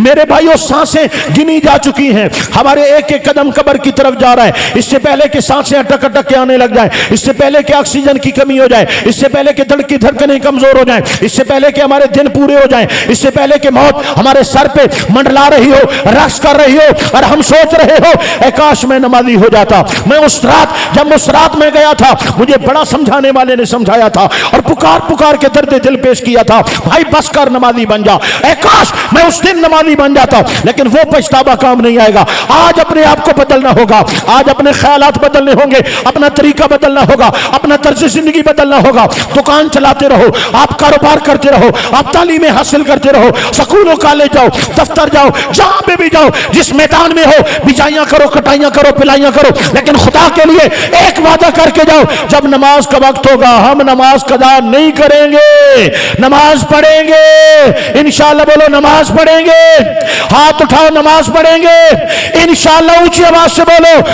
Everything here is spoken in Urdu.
میرے بھائیوں سانسیں گنی جا چکی ہیں، ہمارے ایک ایک قدم قبر کی طرف جا رہا ہے۔ اس سے پہلے کہ سانسیں اٹک اٹک کے آنے لگ جائیں، اس سے پہلے کہ آکسیجن کی کمی ہو جائے، اس سے پہلے کہ دل کی دھڑکنیں کمزور ہو جائیں، اس سے پہلے کہ ہمارے دن پورے ہو جائیں، اس سے پہلے کہ موت ہمارے سر پہ منڈلا رہی ہو، رقص کر رہی ہو، اور ہم سوچ رہے ہو اے کاش میں نمازی ہو جاتا۔ میں اس رات جب اس رات میں گیا تھا، مجھے بڑا سمجھانے والے نے سمجھایا تھا اور پکار پکار کے درد دل پیش کیا تھا، بھائی بس کر نمازی بن جا، اے کاش میں اس دن نمازی بن جاتا۔ لیکن وہ پچھتاوا کام نہیں آئے گا۔ آج اپنے آپ کو بدلنا ہوگا، آج اپنے خیالات بدلنے ہوں گے، اپنا طریقہ بدلنا ہوگا، اپنا طرز زندگی بدلنا ہوگا۔ دکان چلاتے رہو، آپ کاروبار کرتے رہو، آپ تعلیمیں حاصل کرتے رہو، سکولوں کالج جاؤ، دفتر جاؤ، جہاں پہ بھی جاؤ، جس میدان میں ہو بجائیاں کرو، کٹائیاں کرو، پلائیاں کرو، لیکن خدا کے لیے ایک وعدہ کر کے جاؤ، جب نماز کا وقت ہوگا ہم نماز قضا نہیں کریں گے، نماز پڑھیں گے انشاءاللہ۔ بولو نماز پڑھیں گے، ہاتھ اٹھاؤ نماز پڑھیں گے انشاءاللہ، اونچی آواز سے بولو